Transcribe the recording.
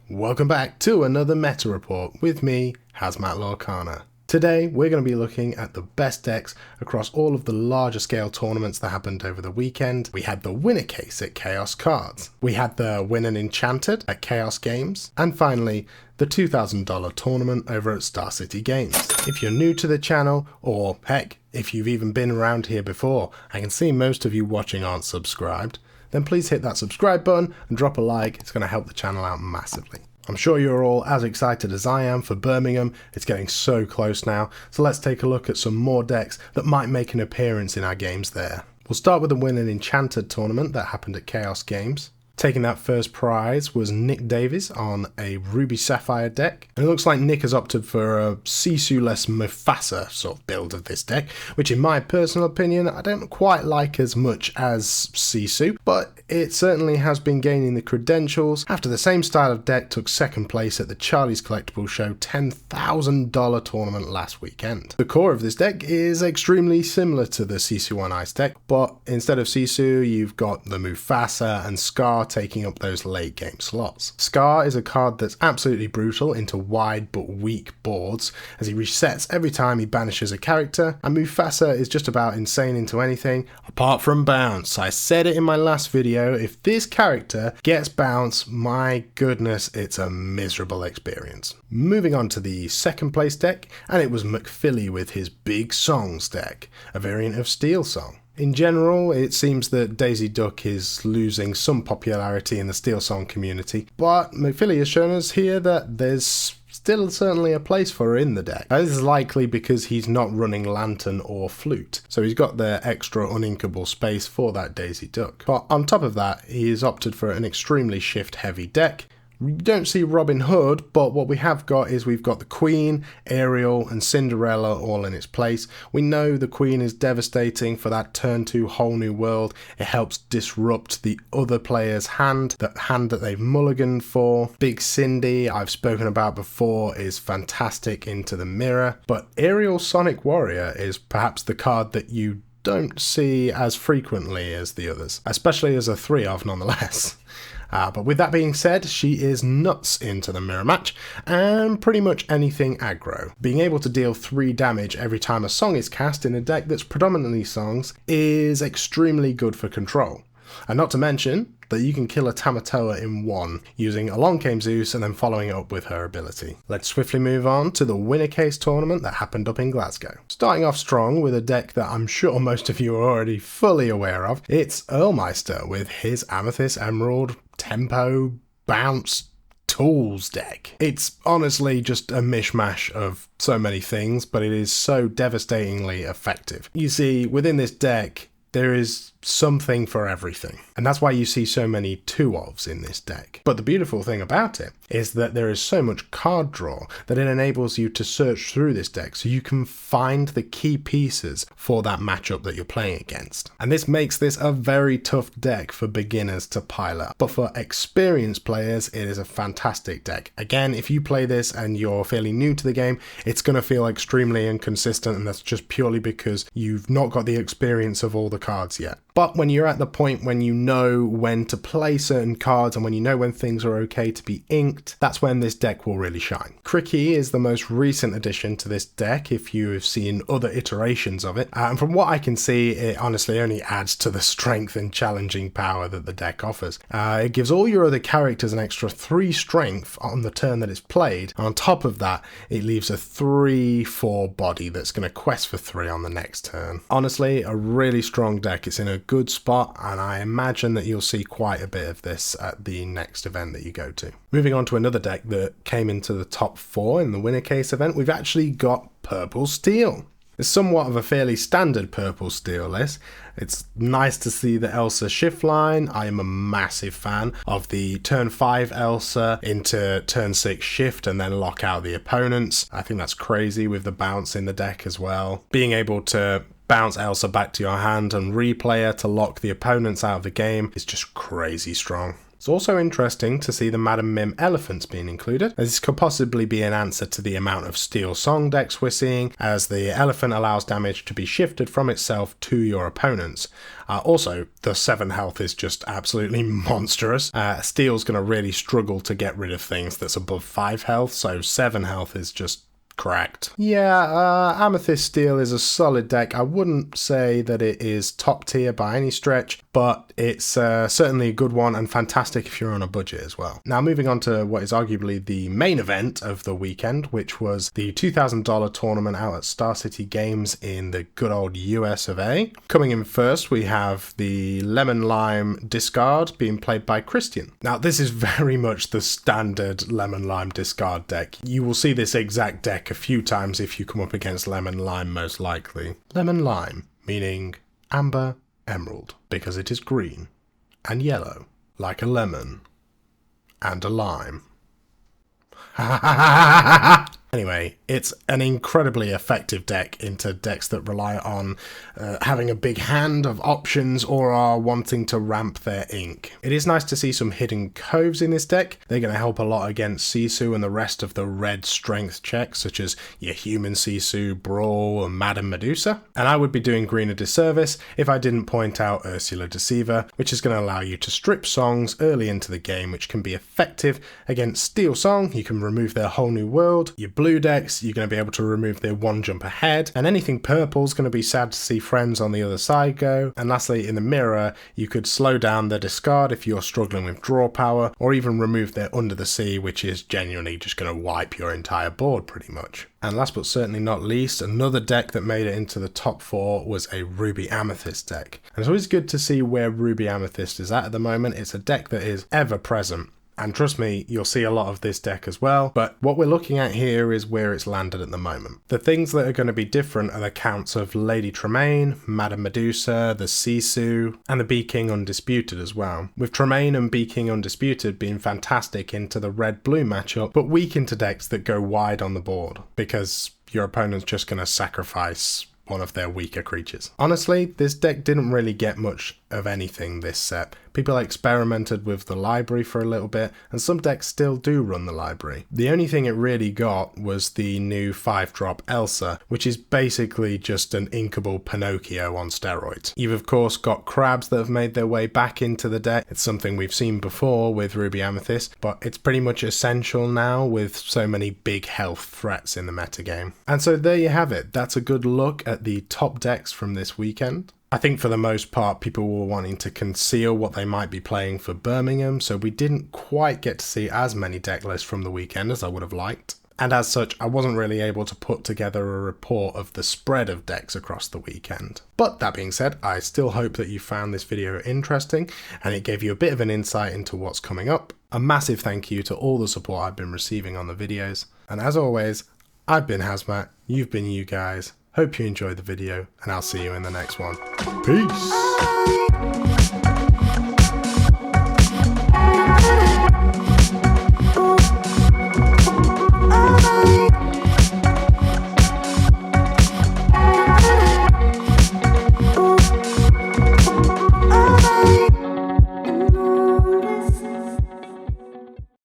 Welcome back to another meta report with me, Disney Lorcana. Today we're going to be looking at the best decks across all of the larger scale tournaments that happened over the weekend. We had the winner case at Chaos Cards, we had the winner Enchanted at Chaos Games, and finally the $2,000 tournament over at Star City Games. If you're new to the channel, or heck, if you've even been around here before, I can see most of you watching aren't subscribed, then please hit that subscribe button and drop a like. It's going to help the channel out massively. I'm sure you're all as excited as I am for Birmingham. It's getting so close now, so let's take a look at some more decks that might make an appearance in our games there. We'll start with the winning Enchanted tournament that happened at Chaos Games. Taking that first prize was Nick Davies on a Ruby Sapphire deck, and it looks like Nick has opted for a Sisu-less Mufasa sort of build of this deck, which in my personal opinion I don't quite like as much as Sisu, but it certainly has been gaining the credentials after the same style of deck took second place at the Charlie's Collectible Show $10,000 tournament last weekend. The core of this deck is extremely similar to the Sisu on Ice deck, but instead of Sisu you've got the Mufasa and Scar taking up those late game slots. Scar is a card that's absolutely brutal into wide but weak boards as he resets every time he banishes a character, and Mufasa is just about insane into anything apart from bounce. I said it in my last video, if this character gets bounce, my goodness, it's a miserable experience. Moving on to the second place deck, and it was McPhilly with his Big Songs deck, a variant of Steelsong. In general, it seems that Daisy Duck is losing some popularity in the Steelsong community, but McPhilly has shown us here that there's still certainly a place for her in the deck. This is likely because he's not running Lantern or Flute, so he's got the extra uninkable space for that Daisy Duck. But on top of that, he has opted for an extremely shift heavy deck. We don't see Robin Hood, but what we have got is we've got the Queen, Ariel and Cinderella all in its place. We know the Queen is devastating for that turn 2 whole new world. It helps disrupt the other player's hand, that hand that they've mulliganed for. Big Cindy, I've spoken about before, is fantastic into the mirror, but Ariel Sonic Warrior is perhaps the card that you don't see as frequently as the others, especially as a 3 of nonetheless. But with that being said, she is nuts into the mirror match and pretty much anything aggro. Being able to deal 3 damage every time a song is cast in a deck that's predominantly songs is extremely good for control. And not to mention that you can kill a Tamatoa in one using a Long Came Zeus and then following it up with her ability. Let's swiftly move on to the winner case tournament that happened up in Glasgow. Starting off strong with a deck that I'm sure most of you are already fully aware of, it's Earlmeister with his Amethyst, Emerald, Tempo, Bounce, Tools deck. It's honestly just a mishmash of so many things, but it is so devastatingly effective. You see, within this deck, there is something for everything, and that's why you see so many 2-ofs in this deck. But the beautiful thing about it is that there is so much card draw that it enables you to search through this deck so you can find the key pieces for that matchup that you're playing against. And this makes this a very tough deck for beginners to pilot, but for experienced players it is a fantastic deck. Again, if you play this and you're fairly new to the game, it's going to feel extremely inconsistent, and that's just purely because you've not got the experience of all the cards yet. But when you're at the point when you know when to play certain cards and when you know when things are okay to be inked, that's when this deck will really shine. Cricky is the most recent addition to this deck if you have seen other iterations of it, and from what I can see, it honestly only adds to the strength and challenging power that the deck offers. It gives all your other characters an extra 3 strength on the turn that it's played, and on top of that, it leaves a 3/4 body that's going to quest for 3 on the next turn. Honestly, a really strong deck. It's in a good spot, and I imagine that you'll see quite a bit of this at the next event that you go to. Moving on to another deck that came into the top 4 in the winner case event, we've actually got Purple Steel. It's somewhat of a fairly standard Purple Steel list. It's nice to see the Elsa shift line. I am a massive fan of the turn 5 Elsa into turn 6 shift and then lock out the opponents. I think that's crazy with the bounce in the deck as well. Being able to bounce Elsa back to your hand and replay her to lock the opponents out of the game is just crazy strong. It's also interesting to see the Madam Mim elephants being included, as this could possibly be an answer to the amount of Steelsong decks we're seeing, as the elephant allows damage to be shifted from itself to your opponents. Also, the 7 health is just absolutely monstrous. Steel's going to really struggle to get rid of things that's above 5 health, so 7 health is just cracked. Yeah, Amethyst Steel is a solid deck. I wouldn't say that it is top tier by any stretch, but it's certainly a good one and fantastic if you're on a budget as well. Now moving on to what is arguably the main event of the weekend, which was the $2,000 tournament out at Star City Games in the good old US of A. Coming in first, we have the Lemon Lime Discard being played by Christian. Now this is very much the standard Lemon Lime Discard deck. You will see this exact deck a few times if you come up against Lemon Lime, most likely. Lemon Lime, meaning amber emerald, because it is green and yellow, like a lemon and a lime. Anyway, it's an incredibly effective deck into decks that rely on having a big hand of options or are wanting to ramp their ink. It is nice to see some hidden coves in this deck. They're going to help a lot against Sisu and the rest of the red strength checks, such as your human Sisu, Brawl, and Madame Medusa. And I would be doing green a disservice if I didn't point out Ursula Deceiver, which is going to allow you to strip songs early into the game, which can be effective against Steelsong. You can remove their whole new world. Your blue decks, you're going to be able to remove their one jump ahead, and anything purple is going to be sad to see friends on the other side go. And lastly, in the mirror, you could slow down the discard if you're struggling with draw power, or even remove their Under the Sea, which is genuinely just going to wipe your entire board pretty much. And last but certainly not least, another deck that made it into the top 4 was a Ruby Amethyst deck. And it's always good to see where Ruby Amethyst is at the moment. It's a deck that is ever present. And trust me, you'll see a lot of this deck as well, but what we're looking at here is where it's landed at the moment. The things that are going to be different are the counts of Lady Tremaine, Madame Medusa, the Sisu, and the Bee King Undisputed as well. With Tremaine and Bee King Undisputed being fantastic into the red-blue matchup, but weak into decks that go wide on the board, because your opponent's just going to sacrifice one of their weaker creatures. Honestly, this deck didn't really get much of anything this set. People experimented with the library for a little bit, and some decks still do run the library. The only thing it really got was the new 5-drop Elsa, which is basically just an inkable Pinocchio on steroids. You've of course got crabs that have made their way back into the deck. It's something we've seen before with Ruby Amethyst, but it's pretty much essential now with so many big health threats in the metagame. And so there you have it. That's a good look at the top decks from this weekend. I think for the most part people were wanting to conceal what they might be playing for Birmingham, so we didn't quite get to see as many deck lists from the weekend as I would have liked. And as such, I wasn't really able to put together a report of the spread of decks across the weekend. But that being said, I still hope that you found this video interesting and it gave you a bit of an insight into what's coming up. A massive thank you to all the support I've been receiving on the videos. And as always, I've been Hazmat, you've been you guys. Hope you enjoyed the video, and I'll see you in the next one. Peace!